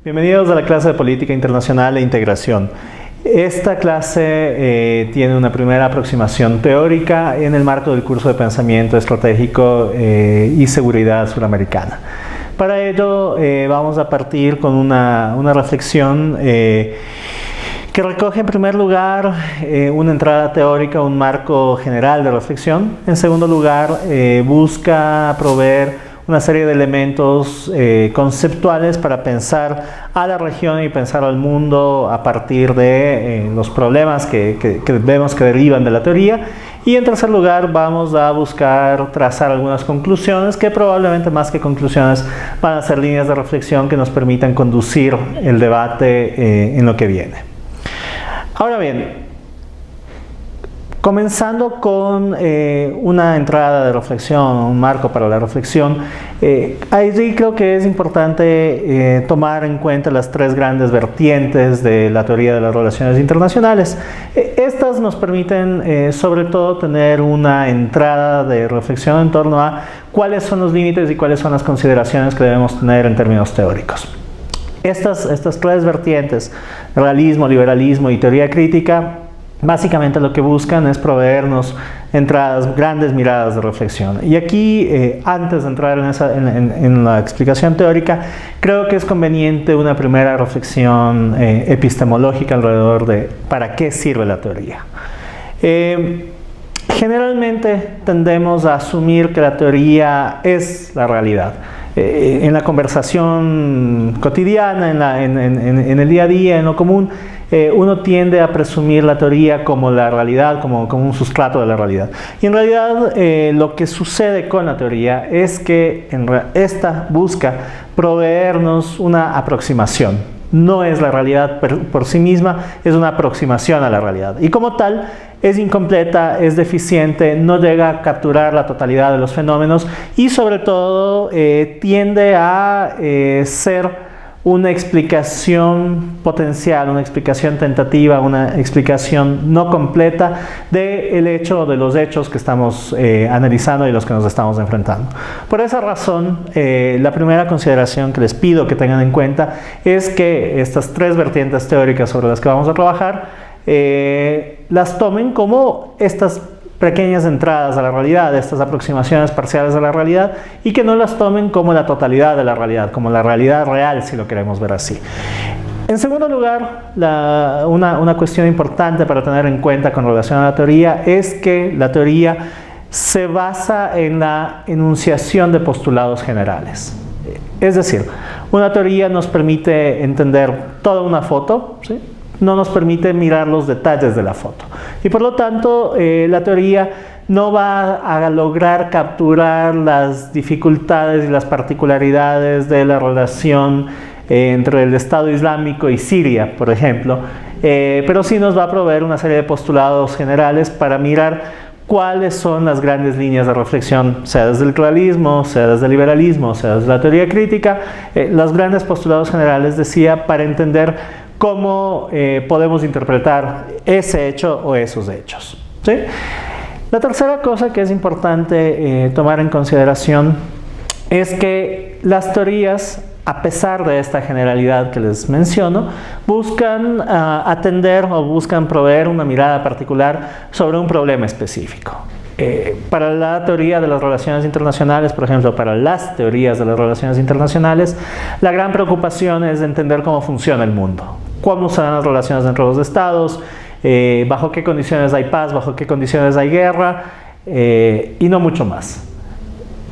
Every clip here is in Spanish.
Bienvenidos a la clase de Política Internacional e Integración. Esta clase tiene una primera aproximación teórica en el marco del curso de Pensamiento Estratégico y Seguridad Suramericana. Para ello vamos a partir con una reflexión que recoge en primer lugar una entrada teórica, un marco general de reflexión. En segundo lugar, busca proveer una serie de elementos conceptuales para pensar a la región y pensar al mundo a partir de los problemas que vemos que derivan de la teoría. Y en tercer lugar vamos a buscar trazar algunas conclusiones que probablemente más que conclusiones van a ser líneas de reflexión que nos permitan conducir el debate en lo que viene. Ahora bien, comenzando con una entrada de reflexión, un marco para la reflexión, allí creo que es importante tomar en cuenta las tres grandes vertientes de la teoría de las relaciones internacionales. Estas nos permiten sobre todo tener una entrada de reflexión en torno a cuáles son los límites y cuáles son las consideraciones que debemos tener en términos teóricos. Estas tres vertientes, realismo, liberalismo y teoría crítica, básicamente lo que buscan es proveernos entradas, grandes miradas de reflexión. Y aquí, antes de entrar en la explicación teórica, creo que es conveniente una primera reflexión epistemológica alrededor de para qué sirve la teoría. Generalmente tendemos a asumir que la teoría es la realidad. En la conversación cotidiana, en el día a día, en lo común, uno tiende a presumir la teoría como la realidad, como un sustrato de la realidad. Y en realidad lo que sucede con la teoría es que esta busca proveernos una aproximación. No es la realidad por sí misma, es una aproximación a la realidad. Y como tal, es incompleta, es deficiente, no llega a capturar la totalidad de los fenómenos y sobre todo tiende a ser una explicación potencial, una explicación tentativa, una explicación no completa del hecho, de los hechos que estamos analizando y los que nos estamos enfrentando. Por esa razón, la primera consideración que les pido que tengan en cuenta es que estas tres vertientes teóricas sobre las que vamos a trabajar las tomen como estas pequeñas entradas a la realidad, estas aproximaciones parciales a la realidad, y que no las tomen como la totalidad de la realidad, como la realidad real, si lo queremos ver así. En segundo lugar, una cuestión importante para tener en cuenta con relación a la teoría es que la teoría se basa en la enunciación de postulados generales. Es decir, una teoría nos permite entender toda una foto, ¿sí? No nos permite mirar los detalles de la foto. Y por lo tanto, la teoría no va a lograr capturar las dificultades y las particularidades de la relación entre el Estado Islámico y Siria, por ejemplo, pero sí nos va a proveer una serie de postulados generales para mirar cuáles son las grandes líneas de reflexión, sea desde el realismo, sea desde el liberalismo, sea desde la teoría crítica, los grandes postulados generales, decía, para entender cómo podemos interpretar ese hecho o esos hechos, ¿sí? La tercera cosa que es importante tomar en consideración es que las teorías, a pesar de esta generalidad que les menciono, buscan atender o buscan proveer una mirada particular sobre un problema específico. Para la teoría de las relaciones internacionales, por ejemplo, para las teorías de las relaciones internacionales, la gran preocupación es entender cómo funciona el mundo, cómo serán las relaciones entre los estados, bajo qué condiciones hay paz, bajo qué condiciones hay guerra, y no mucho más.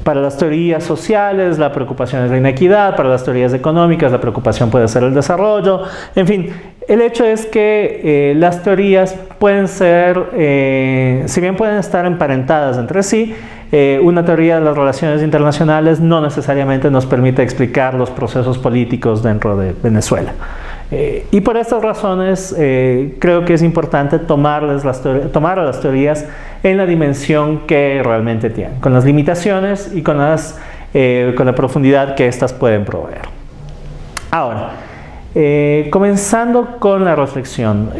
Para las teorías sociales, la preocupación es la inequidad. Para las teorías económicas, la preocupación puede ser el desarrollo. En fin, el hecho es que las teorías pueden ser, si bien pueden estar emparentadas entre sí, una teoría de las relaciones internacionales no necesariamente nos permite explicar los procesos políticos dentro de Venezuela. Y por estas razones creo que es importante tomar a las teorías en la dimensión que realmente tienen, con las limitaciones y con la profundidad que éstas pueden proveer. Ahora, comenzando con la reflexión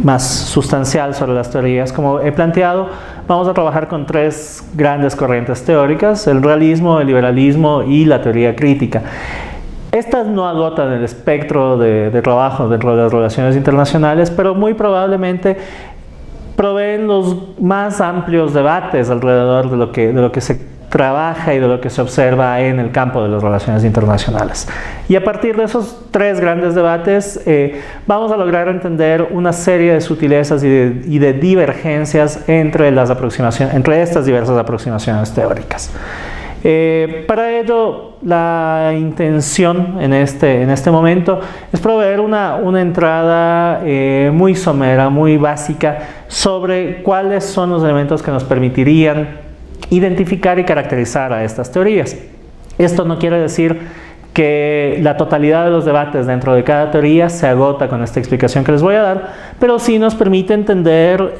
más sustancial sobre las teorías, como he planteado, vamos a trabajar con tres grandes corrientes teóricas: el realismo, el liberalismo y la teoría crítica. Estas no agotan el espectro de trabajo dentro de las relaciones internacionales, pero muy probablemente proveen los más amplios debates alrededor de lo que se trabaja y de lo que se observa en el campo de las relaciones internacionales. Y a partir de esos tres grandes debates vamos a lograr entender una serie de sutilezas y de divergencias entre estas diversas aproximaciones teóricas. Para ello, la intención en este momento es proveer una entrada muy somera, muy básica, sobre cuáles son los elementos que nos permitirían identificar y caracterizar a estas teorías. Esto no quiere decir que la totalidad de los debates dentro de cada teoría se agota con esta explicación que les voy a dar, pero sí nos permite entender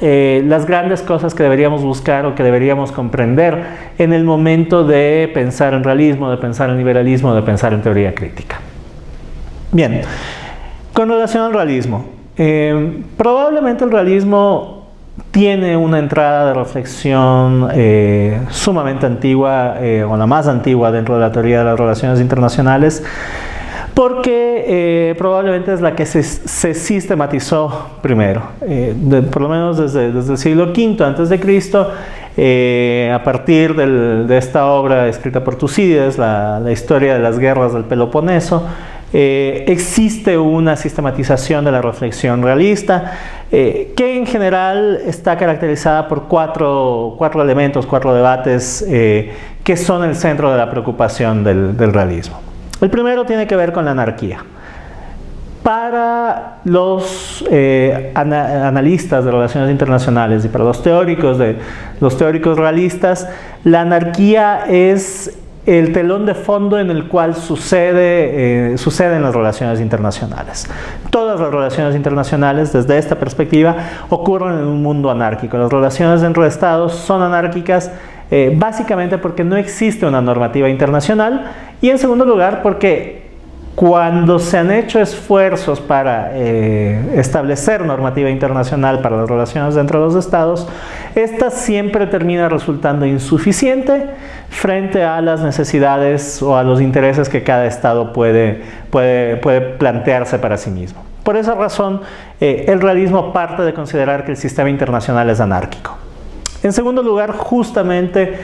las grandes cosas que deberíamos buscar o que deberíamos comprender en el momento de pensar en realismo, de pensar en liberalismo, de pensar en teoría crítica. Bien, con relación al realismo, probablemente el realismo tiene una entrada de reflexión sumamente antigua, o la más antigua dentro de la teoría de las relaciones internacionales, porque probablemente es la que se sistematizó primero, por lo menos desde el siglo V a.C., a partir de esta obra escrita por Tucídides, la historia de las guerras del Peloponeso. Existe una sistematización de la reflexión realista que en general está caracterizada por cuatro elementos, cuatro debates que son el centro de la preocupación del realismo. El primero tiene que ver con la anarquía. Para los analistas de relaciones internacionales y para los teóricos realistas, la anarquía es el telón de fondo en el cual suceden las relaciones internacionales. Todas las relaciones internacionales, desde esta perspectiva, ocurren en un mundo anárquico. Las relaciones dentro de estados son anárquicas, básicamente porque no existe una normativa internacional, y en segundo lugar porque cuando se han hecho esfuerzos para establecer normativa internacional para las relaciones dentro de los estados, esta siempre termina resultando insuficiente frente a las necesidades o a los intereses que cada estado puede plantearse para sí mismo. Por esa razón, el realismo parte de considerar que el sistema internacional es anárquico. En segundo lugar, justamente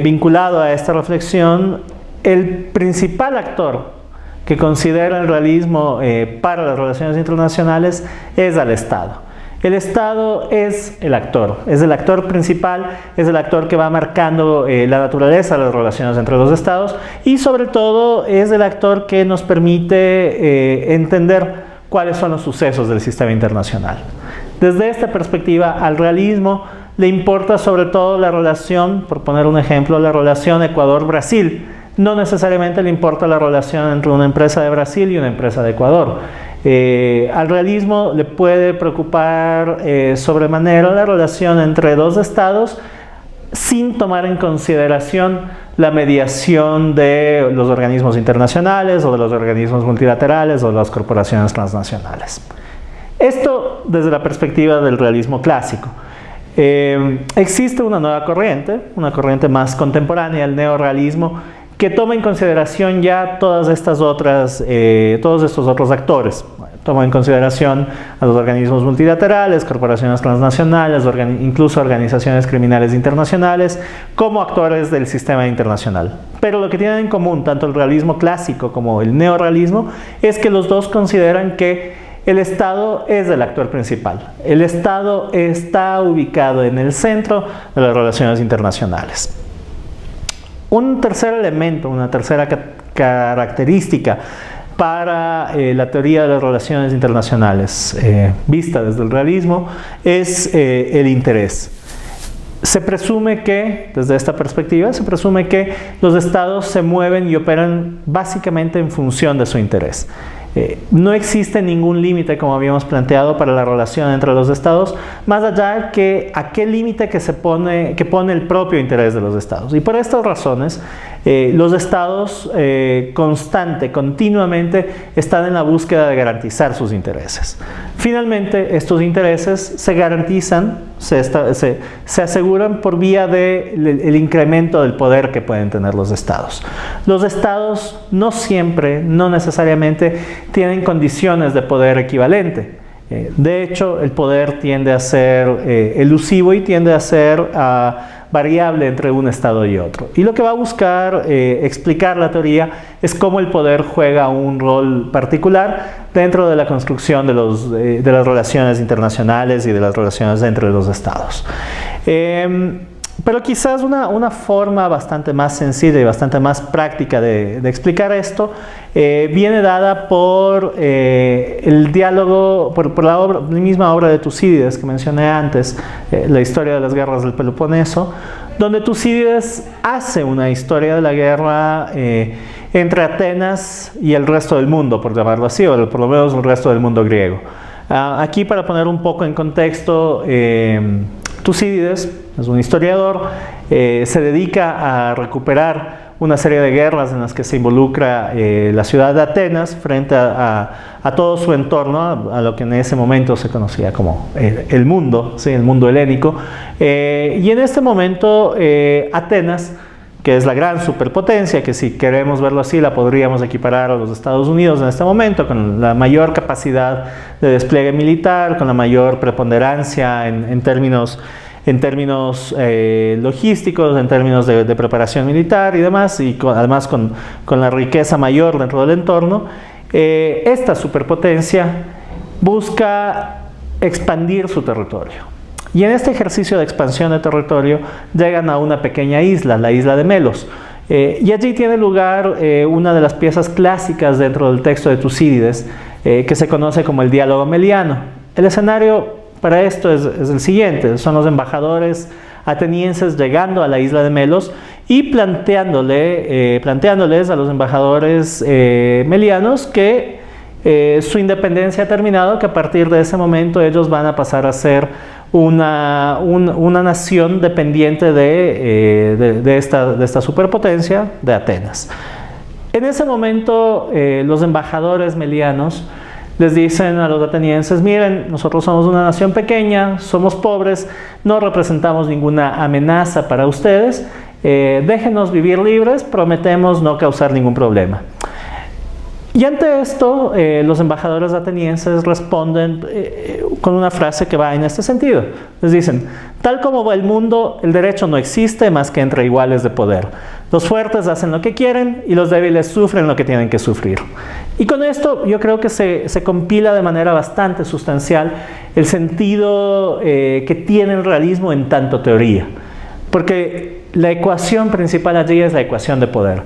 vinculado a esta reflexión, el principal actor que considera el realismo para las relaciones internacionales es al Estado. El Estado es el actor principal, es el actor que va marcando la naturaleza de las relaciones entre los estados, y sobre todo es el actor que nos permite entender cuáles son los sucesos del sistema internacional. Desde esta perspectiva, al realismo le importa sobre todo la relación, por poner un ejemplo, la relación Ecuador-Brasil. No necesariamente le importa la relación entre una empresa de Brasil y una empresa de Ecuador. Al realismo le puede preocupar sobremanera la relación entre dos estados sin tomar en consideración la mediación de los organismos internacionales o de los organismos multilaterales o de las corporaciones transnacionales. Esto desde la perspectiva del realismo clásico. Existe una nueva corriente más contemporánea, el neorrealismo, que toma en consideración ya todos estos otros actores. Toma en consideración a los organismos multilaterales, corporaciones transnacionales, incluso organizaciones criminales internacionales, como actores del sistema internacional. Pero lo que tienen en común tanto el realismo clásico como el neorrealismo es que los dos consideran que el Estado es el actor principal. El Estado está ubicado en el centro de las relaciones internacionales. Un tercer elemento, una tercera característica para la teoría de las relaciones internacionales vista desde el realismo es el interés. Se presume que, desde esta perspectiva, se presume que los estados se mueven y operan básicamente en función de su interés. No existe ningún límite, como habíamos planteado, para la relación entre los estados, más allá que aquel límite que pone el propio interés de los estados. Y por estas razones, Los estados continuamente están en la búsqueda de garantizar sus intereses. Finalmente, estos intereses se garantizan, se aseguran por vía del incremento del poder que pueden tener los estados. Los estados no siempre, no necesariamente, tienen condiciones de poder equivalente. De hecho, el poder tiende a ser elusivo y tiende a ser variable entre un estado y otro. Y lo que va a buscar explicar la teoría es cómo el poder juega un rol particular dentro de la construcción de las relaciones internacionales y de las relaciones entre los estados. Pero quizás una forma bastante más sencilla y bastante más práctica de explicar esto viene dada por el diálogo, por la misma obra de Tucídides que mencioné antes, la historia de las guerras del Peloponeso, donde Tucídides hace una historia de la guerra entre Atenas y el resto del mundo, por llamarlo así, o por lo menos el resto del mundo griego. Aquí, para poner un poco en contexto, Tucídides es un historiador, se dedica a recuperar una serie de guerras en las que se involucra la ciudad de Atenas frente a todo su entorno, a lo que en ese momento se conocía como el mundo, ¿sí? El mundo helénico. Y en este momento Atenas, que es la gran superpotencia, que si queremos verlo así la podríamos equiparar a los Estados Unidos en este momento, con la mayor capacidad de despliegue militar, con la mayor preponderancia en términos logísticos, en términos de preparación militar y demás, y además con la riqueza mayor dentro del entorno. Esta superpotencia busca expandir su territorio. Y en este ejercicio de expansión de territorio llegan a una pequeña isla, la isla de Melos. Y allí tiene lugar una de las piezas clásicas dentro del texto de Tucídides, que se conoce como el diálogo meliano. El escenario para esto es el siguiente: son los embajadores atenienses llegando a la isla de Melos y planteándoles a los embajadores melianos que su independencia ha terminado, que a partir de ese momento ellos van a pasar a ser una nación dependiente de esta superpotencia de Atenas. En ese momento los embajadores melianos les dicen a los atenienses: miren, nosotros somos una nación pequeña, somos pobres, no representamos ninguna amenaza para ustedes, déjenos vivir libres, prometemos no causar ningún problema. Y ante esto, los embajadores atenienses responden con una frase que va en este sentido. Les dicen: tal como va el mundo, el derecho no existe más que entre iguales de poder. Los fuertes hacen lo que quieren y los débiles sufren lo que tienen que sufrir. Y con esto yo creo que se compila de manera bastante sustancial el sentido que tiene el realismo en tanto teoría. Porque la ecuación principal allí es la ecuación de poder.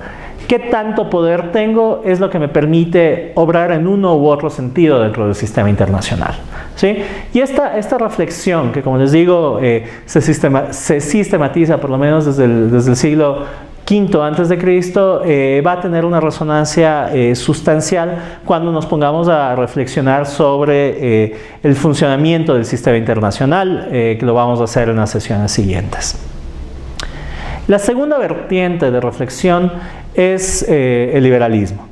¿Qué tanto poder tengo? Es lo que me permite obrar en uno u otro sentido dentro del sistema internacional, ¿sí? Y esta reflexión, que como les digo, se sistematiza por lo menos desde el siglo V antes de Cristo, va a tener una resonancia sustancial cuando nos pongamos a reflexionar sobre el funcionamiento del sistema internacional, que lo vamos a hacer en las sesiones siguientes. La segunda vertiente de reflexión es el liberalismo.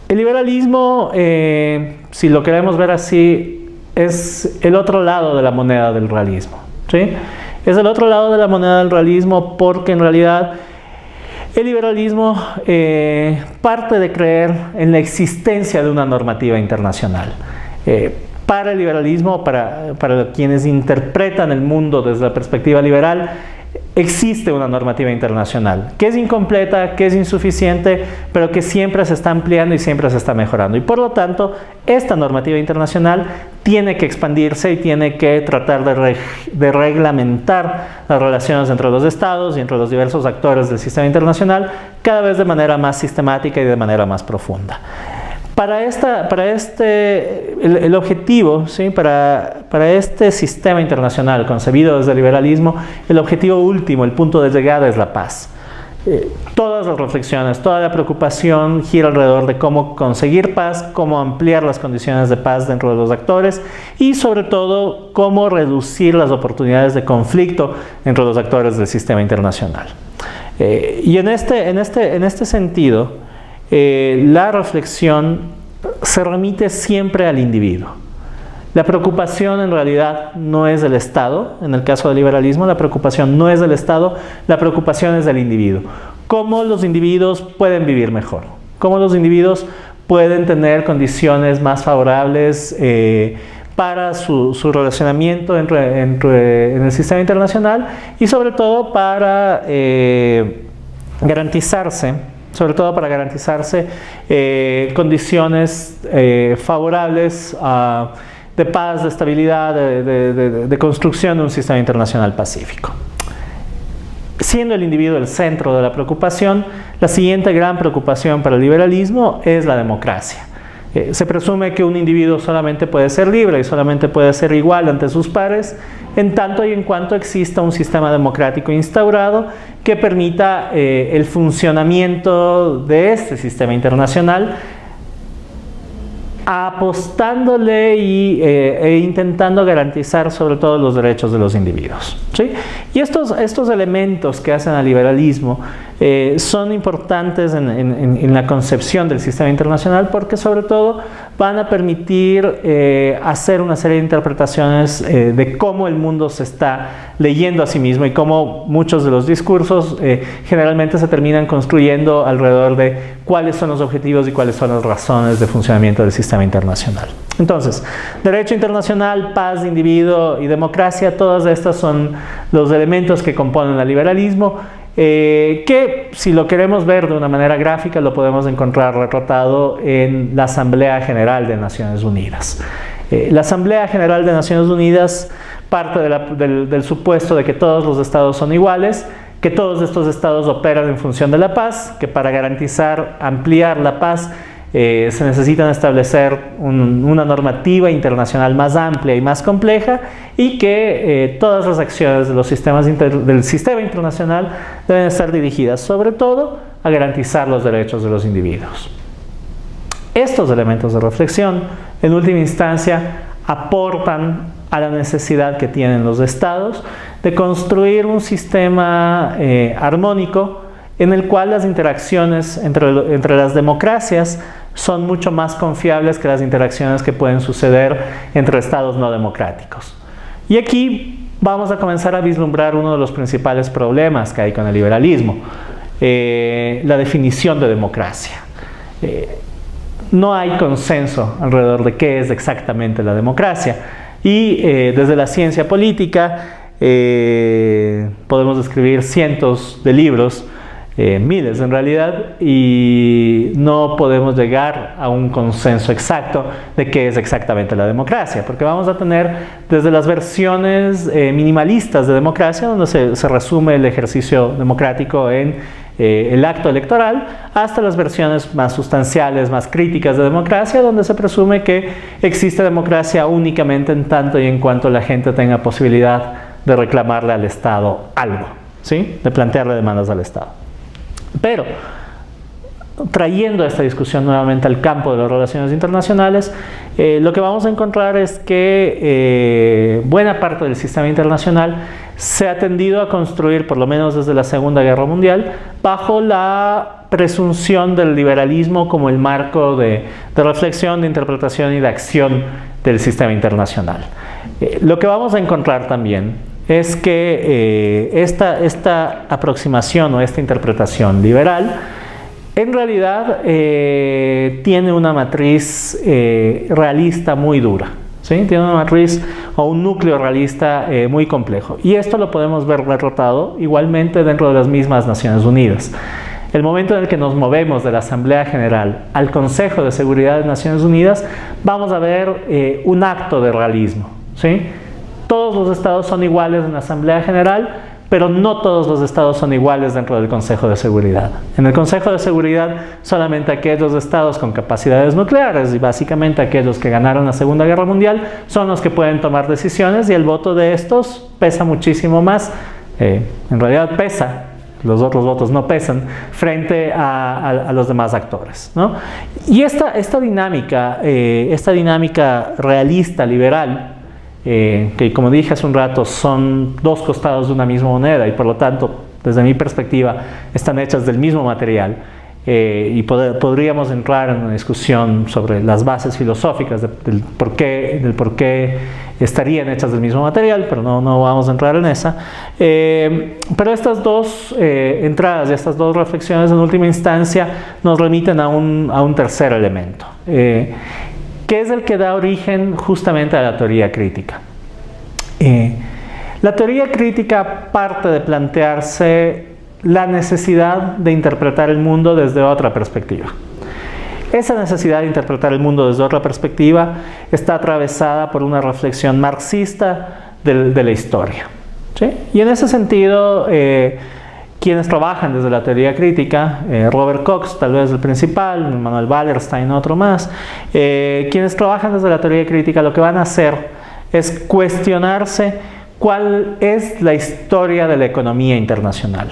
El liberalismo, si lo queremos ver así, es el otro lado de la moneda del realismo, ¿sí? Es el otro lado de la moneda del realismo porque en realidad el liberalismo parte de creer en la existencia de una normativa internacional. Para el liberalismo, para quienes interpretan el mundo desde la perspectiva liberal, existe una normativa internacional que es incompleta, que es insuficiente, pero que siempre se está ampliando y siempre se está mejorando. Y por lo tanto, esta normativa internacional tiene que expandirse y tiene que tratar de reglamentar las relaciones entre los estados y entre los diversos actores del sistema internacional cada vez de manera más sistemática y de manera más profunda. El objetivo, ¿sí? para este sistema internacional concebido desde el liberalismo, el objetivo último, el punto de llegada es la paz. Todas las reflexiones, toda la preocupación gira alrededor de cómo conseguir paz, cómo ampliar las condiciones de paz dentro de los actores y sobre todo cómo reducir las oportunidades de conflicto entre los actores del sistema internacional. Y en este sentido, la reflexión se remite siempre al individuo. La preocupación en realidad no es del Estado, en el caso del liberalismo la preocupación no es del Estado, la preocupación es del individuo. ¿Cómo los individuos pueden vivir mejor? ¿Cómo los individuos pueden tener condiciones más favorables para su relacionamiento en el sistema internacional y sobre todo para garantizarse condiciones favorables de paz, de estabilidad, de construcción de un sistema internacional pacífico? Siendo el individuo el centro de la preocupación, la siguiente gran preocupación para el liberalismo es la democracia. Se presume que un individuo solamente puede ser libre y solamente puede ser igual ante sus pares en tanto y en cuanto exista un sistema democrático instaurado que permita el funcionamiento de este sistema internacional, apostándole e intentando garantizar sobre todo los derechos de los individuos, ¿sí? Y estos elementos que hacen al liberalismo son importantes en la concepción del sistema internacional porque sobre todo van a permitir hacer una serie de interpretaciones de cómo el mundo se está leyendo a sí mismo y cómo muchos de los discursos generalmente se terminan construyendo alrededor de cuáles son los objetivos y cuáles son las razones de funcionamiento del sistema internacional. Entonces, derecho internacional, paz de individuo y democracia, todas estas son los elementos que componen el liberalismo, que si lo queremos ver de una manera gráfica lo podemos encontrar retratado en la Asamblea General de Naciones Unidas. La Asamblea General de Naciones Unidas parte del supuesto de que todos los estados son iguales, que todos estos estados operan en función de la paz, que para garantizar, ampliar la paz, se necesitan establecer una normativa internacional más amplia y más compleja y que todas las acciones de los del sistema internacional deben estar dirigidas sobre todo a garantizar los derechos de los individuos. Estos elementos de reflexión, en última instancia, aportan a la necesidad que tienen los estados de construir un sistema armónico en el cual las interacciones entre las democracias son mucho más confiables que las interacciones que pueden suceder entre estados no democráticos. Y aquí vamos a comenzar a vislumbrar uno de los principales problemas que hay con el liberalismo, la definición de democracia. No hay consenso alrededor de qué es exactamente la democracia y desde la ciencia política podemos escribir cientos de libros, miles en realidad, y no podemos llegar a un consenso exacto de qué es exactamente la democracia, porque vamos a tener desde las versiones minimalistas de democracia, donde se resume el ejercicio democrático en el acto electoral, hasta las versiones más sustanciales, más críticas de democracia, donde se presume que existe democracia únicamente en tanto y en cuanto la gente tenga posibilidad de reclamarle al Estado algo, ¿sí? De plantearle demandas al Estado. Pero, trayendo esta discusión nuevamente al campo de las relaciones internacionales, lo que vamos a encontrar es que buena parte del sistema internacional se ha tendido a construir, por lo menos desde la Segunda Guerra Mundial, bajo la presunción del liberalismo como el marco de reflexión, de interpretación y de acción del sistema internacional. Lo que vamos a encontrar también es que esta aproximación o esta interpretación liberal en realidad tiene una matriz realista muy dura, ¿sí? Tiene una matriz o un núcleo realista muy complejo, y esto lo podemos ver retratado igualmente dentro de las mismas Naciones Unidas. El momento en el que nos movemos de la Asamblea General al Consejo de Seguridad de Naciones Unidas, vamos a ver un acto de realismo, ¿sí? Todos los estados son iguales en la Asamblea General, pero no todos los estados son iguales dentro del Consejo de Seguridad. En el Consejo de Seguridad, solamente aquellos estados con capacidades nucleares y básicamente aquellos que ganaron la Segunda Guerra Mundial son los que pueden tomar decisiones, y el voto de estos pesa muchísimo más. En realidad pesa, los otros votos no pesan frente a los demás actores, ¿no? Y esta dinámica realista, liberal, que como dije hace un rato son dos costados de una misma moneda y por lo tanto desde mi perspectiva, están hechas del mismo material. Y podríamos entrar en una discusión sobre las bases filosóficas del por qué estarían hechas del mismo material, pero no vamos a entrar en esa. Pero estas dos entradas y estas dos reflexiones en última instancia nos remiten a un tercer elemento, que es el que da origen justamente a la teoría crítica. La teoría crítica parte de plantearse la necesidad de interpretar el mundo desde otra perspectiva. Esa necesidad de interpretar el mundo desde otra perspectiva está atravesada por una reflexión marxista de la historia, ¿sí? Y en ese sentido, quienes trabajan desde la teoría crítica, Robert Cox tal vez el principal, Manuel Wallerstein otro más, quienes trabajan desde la teoría crítica lo que van a hacer es cuestionarse cuál es la historia de la economía internacional.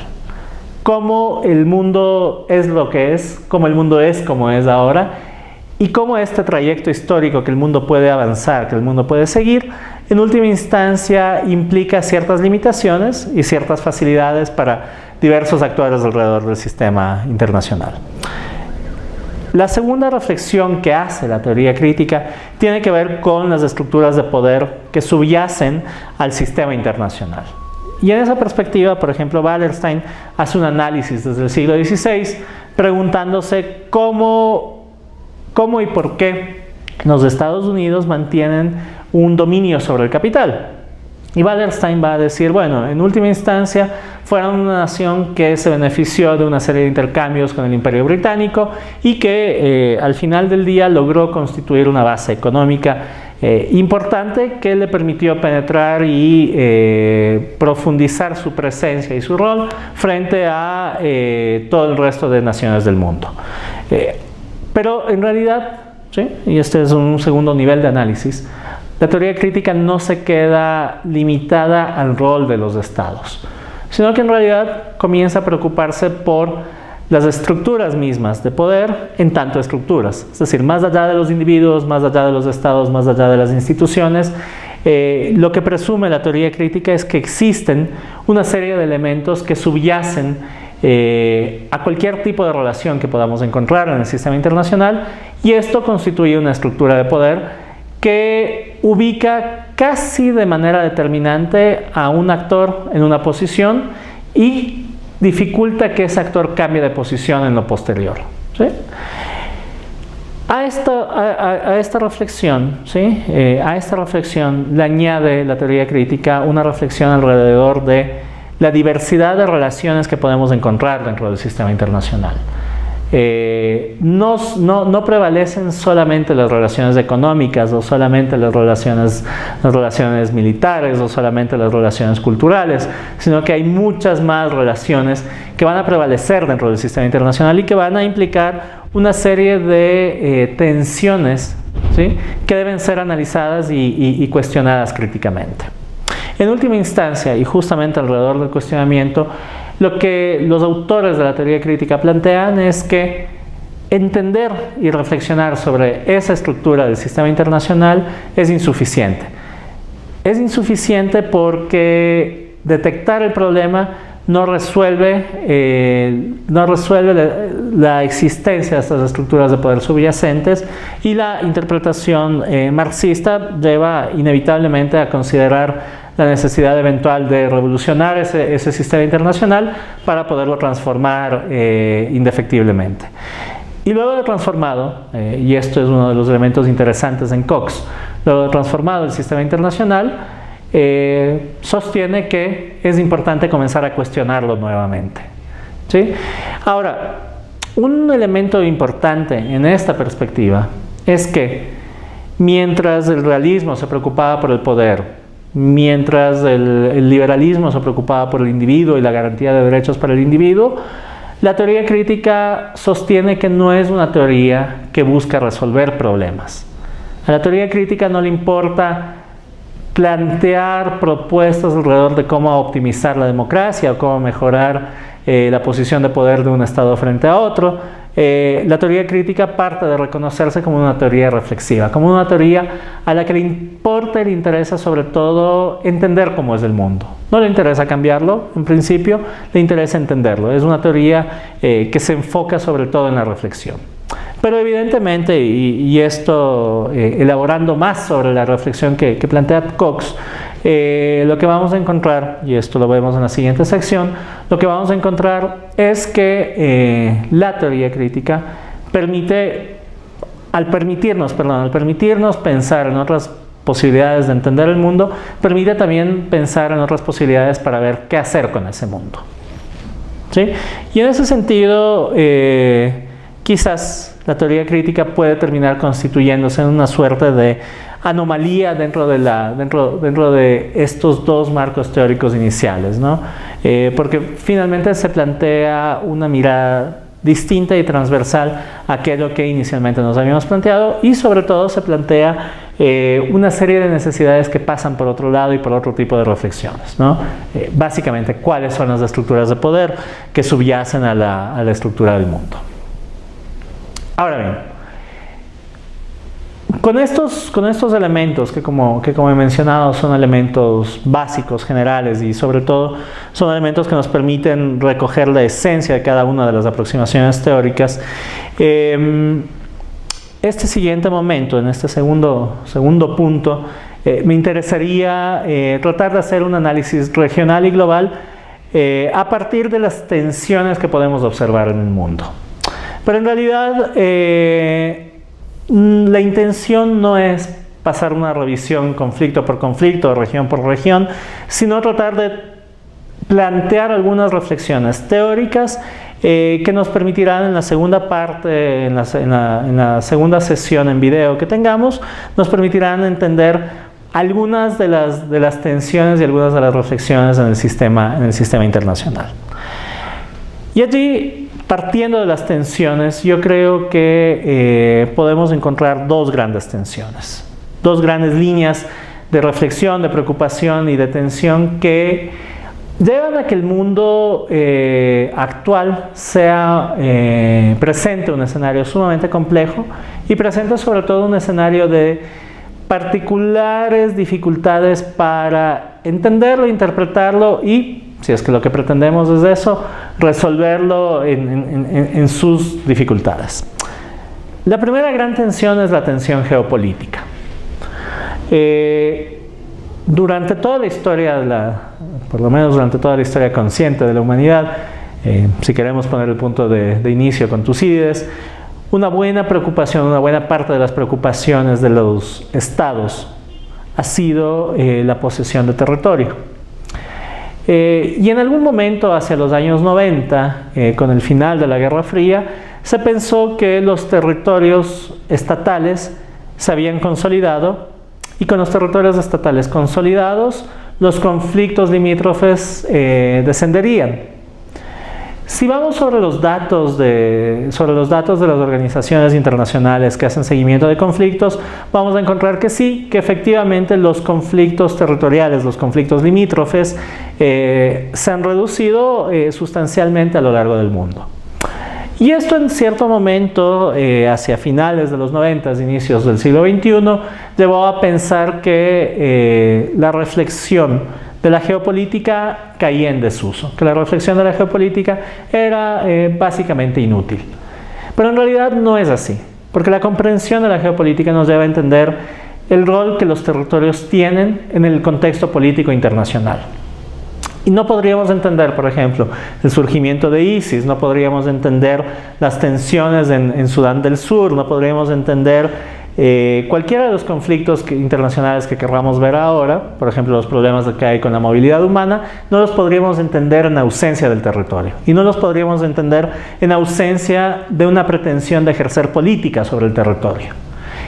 Cómo el mundo es lo que es, cómo el mundo es como es ahora, y cómo este trayecto histórico que el mundo puede avanzar, que el mundo puede seguir, en última instancia implica ciertas limitaciones y ciertas facilidades para diversos actores alrededor del sistema internacional. La segunda reflexión que hace la teoría crítica tiene que ver con las estructuras de poder que subyacen al sistema internacional. Y en esa perspectiva, por ejemplo, Wallerstein hace un análisis desde el siglo XVI preguntándose cómo y por qué los Estados Unidos mantienen un dominio sobre el capital. Y Wallerstein va a decir, bueno, en última instancia fueron una nación que se benefició de una serie de intercambios con el Imperio Británico y que al final del día logró constituir una base económica importante que le permitió penetrar y profundizar su presencia y su rol frente a todo el resto de naciones del mundo. Pero en realidad, ¿sí? Y este es un segundo nivel de análisis, la teoría crítica no se queda limitada al rol de los estados, sino que en realidad comienza a preocuparse por las estructuras mismas de poder en tanto estructuras, es decir, más allá de los individuos, más allá de los estados, más allá de las instituciones. Lo que presume la teoría crítica es que existen una serie de elementos que subyacen a cualquier tipo de relación que podamos encontrar en el sistema internacional, y esto constituye una estructura de poder que ubica casi de manera determinante a un actor en una posición y dificulta que ese actor cambie de posición en lo posterior, ¿sí? A esta reflexión, ¿sí? A esta reflexión le añade la teoría crítica una reflexión alrededor de la diversidad de relaciones que podemos encontrar dentro del sistema internacional. No prevalecen solamente las relaciones económicas o solamente las relaciones militares o solamente las relaciones culturales, sino que hay muchas más relaciones que van a prevalecer dentro del sistema internacional y que van a implicar una serie de tensiones, ¿sí? Que deben ser analizadas y cuestionadas críticamente. En última instancia, y justamente alrededor del cuestionamiento, lo que los autores de la teoría crítica plantean es que entender y reflexionar sobre esa estructura del sistema internacional es insuficiente. Es insuficiente porque detectar el problema no resuelve la existencia de estas estructuras de poder subyacentes, y la interpretación marxista lleva inevitablemente a considerar la necesidad eventual de revolucionar ese sistema internacional para poderlo transformar indefectiblemente. Y luego de transformado, y esto es uno de los elementos interesantes en Cox, luego de transformado el sistema internacional, sostiene que es importante comenzar a cuestionarlo nuevamente, ¿sí? Ahora, un elemento importante en esta perspectiva es que mientras el realismo se preocupaba por el poder, mientras el liberalismo se preocupaba por el individuo y la garantía de derechos para el individuo, la teoría crítica sostiene que no es una teoría que busca resolver problemas. A la teoría crítica no le importa plantear propuestas alrededor de cómo optimizar la democracia o cómo mejorar la posición de poder de un Estado frente a otro. la teoría crítica parte de reconocerse como una teoría reflexiva, como una teoría a la que le importa y le interesa sobre todo entender cómo es el mundo. No le interesa cambiarlo, en principio, le interesa entenderlo. Es una teoría que se enfoca sobre todo en la reflexión. Pero evidentemente, y esto elaborando más sobre la reflexión que plantea Cox, lo que vamos a encontrar, y esto lo vemos en la siguiente sección, lo que vamos a encontrar es que la teoría crítica al permitirnos pensar en otras posibilidades de entender el mundo, permite también pensar en otras posibilidades para ver qué hacer con ese mundo. ¿Sí? Y en ese sentido, quizás la teoría crítica puede terminar constituyéndose en una suerte de anomalía dentro de estos dos marcos teóricos iniciales, ¿no? Porque finalmente se plantea una mirada distinta y transversal a aquello que inicialmente nos habíamos planteado, y sobre todo se plantea una serie de necesidades que pasan por otro lado y por otro tipo de reflexiones, ¿no? Básicamente, ¿cuáles son las estructuras de poder que subyacen a la estructura del mundo? Ahora bien, con estos elementos que como he mencionado son elementos básicos, generales, y sobre todo son elementos que nos permiten recoger la esencia de cada una de las aproximaciones teóricas, este siguiente momento, en este segundo punto, me interesaría tratar de hacer un análisis regional y global a partir de las tensiones que podemos observar en el mundo. Pero en realidad la intención no es pasar una revisión conflicto por conflicto, región por región, sino tratar de plantear algunas reflexiones teóricas que nos permitirán en la segunda parte, en la segunda sesión en video que tengamos, nos permitirán entender algunas de las tensiones y algunas de las reflexiones en el sistema internacional. Y allí, partiendo de las tensiones, yo creo que podemos encontrar dos grandes tensiones, dos grandes líneas de reflexión, de preocupación y de tensión que llevan a que el mundo actual sea presente un escenario sumamente complejo y presente sobre todo un escenario de particulares dificultades para entenderlo, interpretarlo y, si es que lo que pretendemos es eso, resolverlo en sus dificultades. La primera gran tensión es la tensión geopolítica. Durante toda la historia, por lo menos durante toda la historia consciente de la humanidad, si queremos poner el punto de inicio con Tucídides, una buena parte de las preocupaciones de los estados ha sido la posesión de territorio. Y en algún momento, hacia los años 90, con el final de la Guerra Fría, se pensó que los territorios estatales se habían consolidado, y con los territorios estatales consolidados, los conflictos limítrofes descenderían. Si vamos sobre los datos de las organizaciones internacionales que hacen seguimiento de conflictos, vamos a encontrar que sí, que efectivamente los conflictos territoriales, los conflictos limítrofes, se han reducido sustancialmente a lo largo del mundo. Y esto en cierto momento, hacia finales de los 90, inicios del siglo XXI, llevó a pensar que la reflexión de la geopolítica caía en desuso, que la reflexión de la geopolítica era básicamente inútil. Pero en realidad no es así, porque la comprensión de la geopolítica nos lleva a entender el rol que los territorios tienen en el contexto político internacional. Y no podríamos entender, por ejemplo, el surgimiento de ISIS, no podríamos entender las tensiones en Sudán del Sur, no podríamos entender cualquiera de los conflictos internacionales que querramos ver ahora, por ejemplo, los problemas que hay con la movilidad humana, no los podríamos entender en ausencia del territorio. Y no los podríamos entender en ausencia de una pretensión de ejercer política sobre el territorio.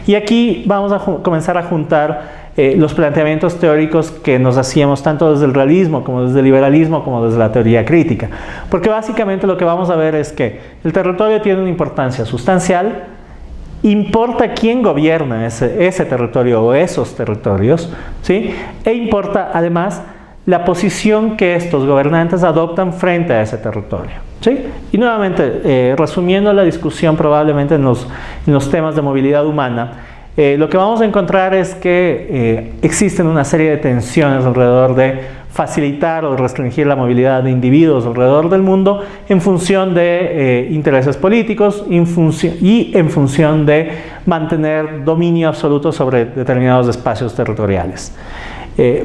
Y aquí vamos a comenzar a juntar los planteamientos teóricos que nos hacíamos tanto desde el realismo, como desde el liberalismo, como desde la teoría crítica. Porque básicamente lo que vamos a ver es que el territorio tiene una importancia sustancial, importa quién gobierna ese territorio o esos territorios, ¿sí? E importa además la posición que estos gobernantes adoptan frente a ese territorio. ¿sí? Y nuevamente, resumiendo la discusión probablemente en los temas de movilidad humana, lo que vamos a encontrar es que existen una serie de tensiones alrededor de facilitar o restringir la movilidad de individuos alrededor del mundo en función de intereses políticos y en función de mantener dominio absoluto sobre determinados espacios territoriales.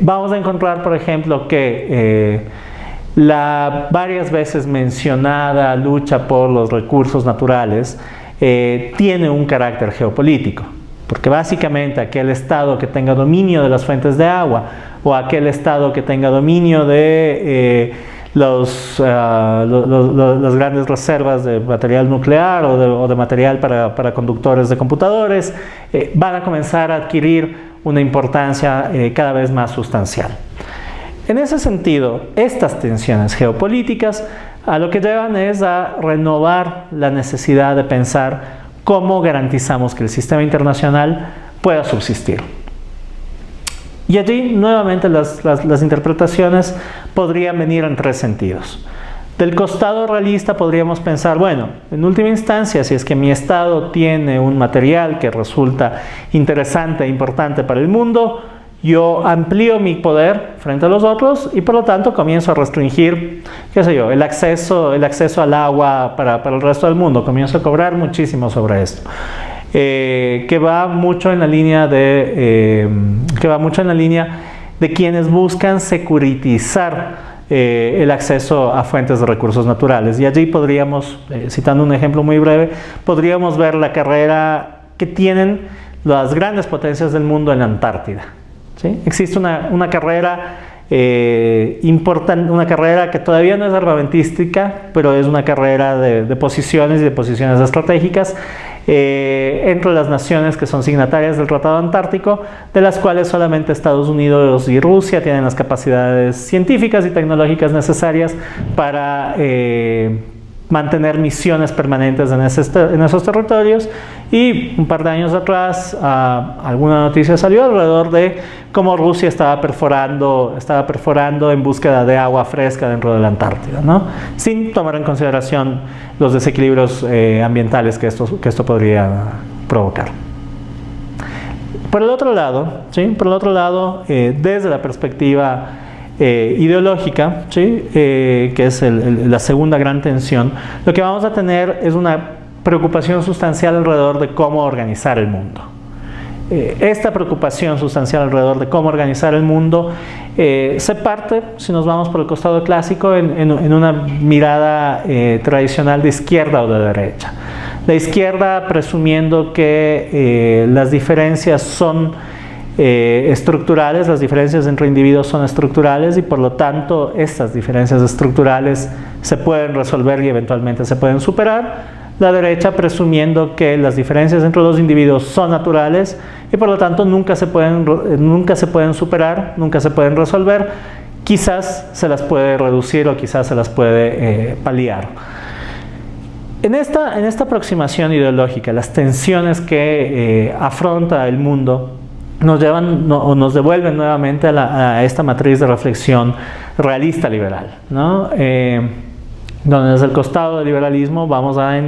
Vamos a encontrar, por ejemplo, que la varias veces mencionada lucha por los recursos naturales tiene un carácter geopolítico, porque básicamente aquel estado que tenga dominio de las fuentes de agua o aquel estado que tenga dominio de las grandes reservas de material nuclear o de material para conductores de computadores van a comenzar a adquirir una importancia cada vez más sustancial. En ese sentido, estas tensiones geopolíticas a lo que llevan es a renovar la necesidad de pensar cómo garantizamos que el sistema internacional pueda subsistir. Y allí, nuevamente, las interpretaciones podrían venir en tres sentidos. Del costado realista podríamos pensar, bueno, en última instancia, si es que mi Estado tiene un material que resulta interesante e importante para el mundo, yo amplío mi poder frente a los otros y por lo tanto comienzo a restringir, qué sé yo, el acceso al agua para el resto del mundo. Comienzo a cobrar muchísimo sobre esto. Que va mucho en la línea de quienes buscan securitizar el acceso a fuentes de recursos naturales. Y allí podríamos, citando un ejemplo muy breve, podríamos ver la carrera que tienen las grandes potencias del mundo en la Antártida. ¿Sí? Existe una carrera importante, una carrera que todavía no es armamentística, pero es una carrera de posiciones y de posiciones estratégicas entre las naciones que son signatarias del Tratado Antártico, de las cuales solamente Estados Unidos y Rusia tienen las capacidades científicas y tecnológicas necesarias para mantener misiones permanentes en esos territorios. Y un par de años atrás alguna noticia salió alrededor de cómo Rusia estaba perforando en búsqueda de agua fresca dentro de la Antártida, ¿no? Sin tomar en consideración los desequilibrios ambientales que esto podría provocar. Por el otro lado, ¿sí? Desde la perspectiva ideológica, ¿sí? Que es la segunda gran tensión, lo que vamos a tener es una preocupación sustancial alrededor de cómo organizar el mundo. Esta preocupación sustancial alrededor de cómo organizar el mundo se parte, si nos vamos por el costado clásico, en una mirada tradicional de izquierda o de derecha. La izquierda presumiendo que las diferencias son estructurales, las diferencias entre individuos son estructurales y por lo tanto estas diferencias estructurales se pueden resolver y eventualmente se pueden superar. La derecha presumiendo que las diferencias entre los individuos son naturales y por lo tanto nunca se pueden superar, nunca se pueden resolver, quizás se las puede reducir o quizás se las puede paliar. En esta aproximación ideológica, las tensiones que afronta el mundo nos llevan o nos devuelven nuevamente a esta matriz de reflexión realista liberal, ¿no? Donde desde el costado del liberalismo vamos a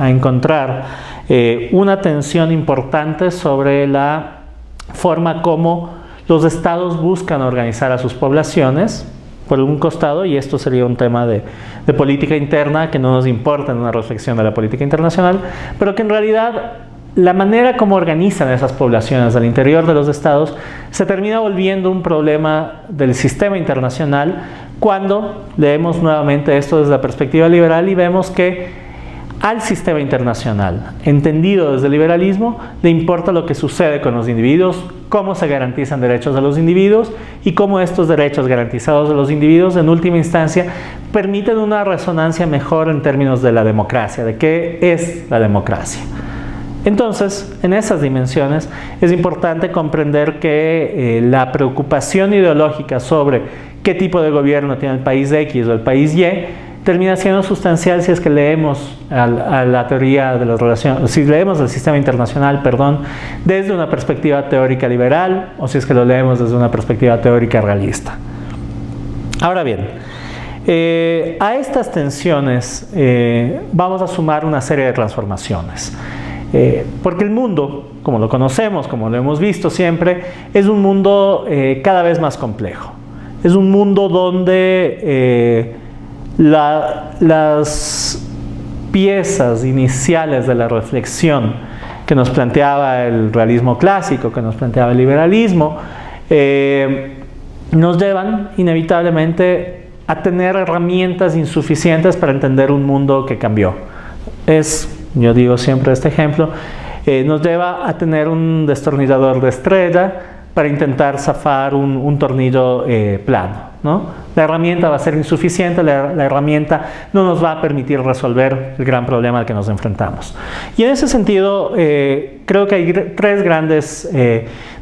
encontrar una tensión importante sobre la forma como los estados buscan organizar a sus poblaciones, por un costado, y esto sería un tema de política interna que no nos importa en una reflexión de la política internacional, pero que en realidad la manera como organizan esas poblaciones al interior de los estados se termina volviendo un problema del sistema internacional cuando leemos nuevamente esto desde la perspectiva liberal y vemos que al sistema internacional, entendido desde el liberalismo, le importa lo que sucede con los individuos, cómo se garantizan derechos de los individuos y cómo estos derechos garantizados de los individuos en última instancia permiten una resonancia mejor en términos de la democracia, de qué es la democracia. Entonces, en esas dimensiones es importante comprender que la preocupación ideológica sobre qué tipo de gobierno tiene el país X o el país Y termina siendo sustancial si es que leemos a la teoría de las relaciones, si leemos el sistema internacional, desde una perspectiva teórica liberal o si es que lo leemos desde una perspectiva teórica realista. Ahora bien, A estas tensiones vamos a sumar una serie de transformaciones. Porque el mundo, como lo conocemos, como lo hemos visto siempre, es un mundo cada vez más complejo. Es un mundo donde las piezas iniciales de la reflexión que nos planteaba el realismo clásico, que nos planteaba el liberalismo, nos llevan inevitablemente a tener herramientas insuficientes para entender un mundo que cambió. Yo digo siempre este ejemplo, nos lleva a tener un destornillador de estrella para intentar zafar un tornillo plano, ¿no? La herramienta va a ser insuficiente, la herramienta no nos va a permitir resolver el gran problema al que nos enfrentamos. Y en ese sentido, creo que hay tres grandes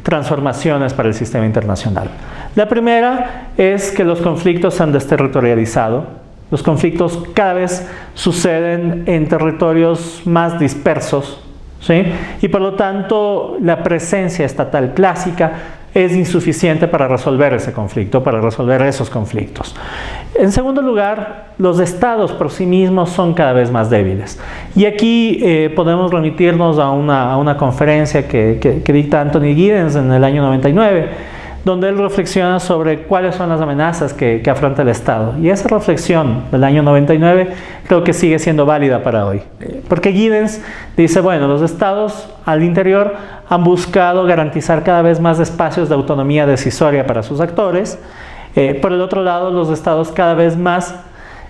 transformaciones para el sistema internacional. La primera es que los conflictos se han desterritorializado. Los conflictos cada vez suceden en territorios más dispersos, ¿sí? Y por lo tanto la presencia estatal clásica es insuficiente para resolver ese conflicto, para resolver esos conflictos. En segundo lugar, los estados por sí mismos son cada vez más débiles. Y aquí podemos remitirnos a una conferencia que dicta Anthony Giddens en el año 99, donde él reflexiona sobre cuáles son las amenazas que afronta el Estado. Y esa reflexión del año 99 creo que sigue siendo válida para hoy. Porque Giddens dice, bueno, los Estados al interior han buscado garantizar cada vez más espacios de autonomía decisoria para sus actores. Por el otro lado, los Estados cada vez más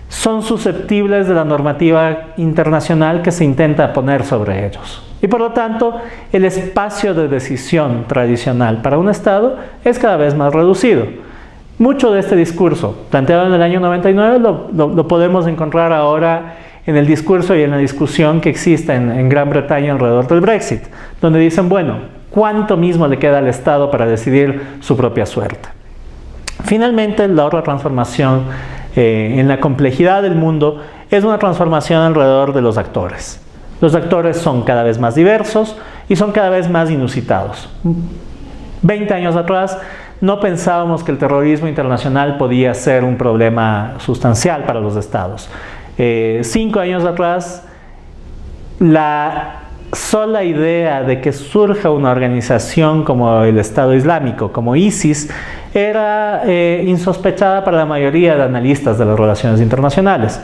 son susceptibles de la normativa internacional que se intenta poner sobre ellos. Y por lo tanto, el espacio de decisión tradicional para un Estado es cada vez más reducido. Mucho de este discurso, planteado en el año 99, lo podemos encontrar ahora en el discurso y en la discusión que existe en Gran Bretaña alrededor del Brexit, donde dicen, bueno, ¿cuánto mismo le queda al Estado para decidir su propia suerte? Finalmente, la otra transformación en la complejidad del mundo es una transformación alrededor de los actores. Los actores son cada vez más diversos y son cada vez más inusitados. 20 años atrás no pensábamos que el terrorismo internacional podía ser un problema sustancial para los estados. 5 años atrás, la sola idea de que surja una organización como el Estado Islámico, como ISIS, era insospechada para la mayoría de analistas de las relaciones internacionales.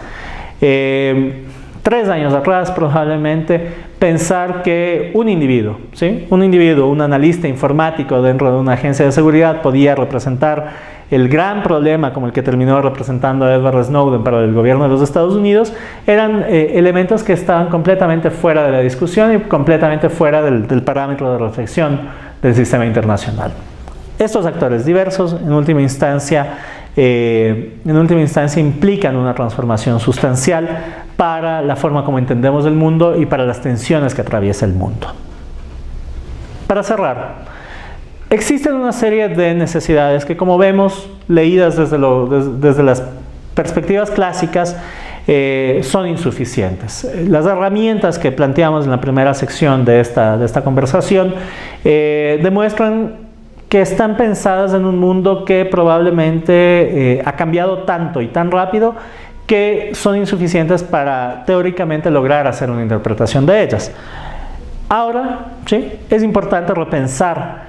3 años atrás, probablemente, pensar que un individuo, ¿sí? Un analista informático dentro de una agencia de seguridad podía representar el gran problema como el que terminó representando Edward Snowden para el gobierno de los Estados Unidos, eran elementos que estaban completamente fuera de la discusión y completamente fuera del parámetro de reflexión del sistema internacional. Estos actores diversos, en última instancia, implican una transformación sustancial para la forma como entendemos el mundo y para las tensiones que atraviesa el mundo. Para cerrar, existen una serie de necesidades que, como vemos, leídas desde las perspectivas clásicas, son insuficientes. Las herramientas que planteamos en la primera sección de esta conversación demuestran que están pensadas en un mundo que probablemente ha cambiado tanto y tan rápido que son insuficientes para teóricamente lograr hacer una interpretación de ellas. Ahora, ¿sí?, es importante repensar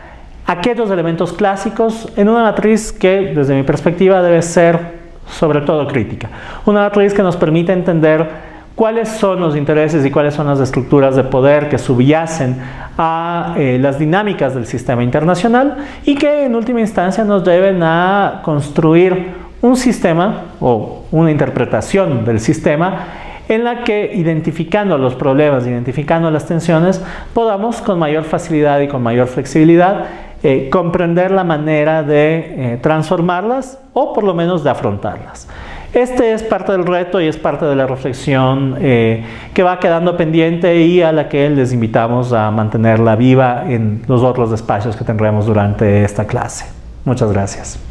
aquellos elementos clásicos en una matriz que, desde mi perspectiva, debe ser sobre todo crítica. Una matriz que nos permite entender cuáles son los intereses y cuáles son las estructuras de poder que subyacen a las dinámicas del sistema internacional y que en última instancia nos lleven a construir un sistema o una interpretación del sistema en la que, identificando los problemas, identificando las tensiones, podamos con mayor facilidad y con mayor flexibilidad comprender la manera de transformarlas o por lo menos de afrontarlas. Este es parte del reto y es parte de la reflexión que va quedando pendiente y a la que les invitamos a mantenerla viva en los otros espacios que tendremos durante esta clase. Muchas gracias.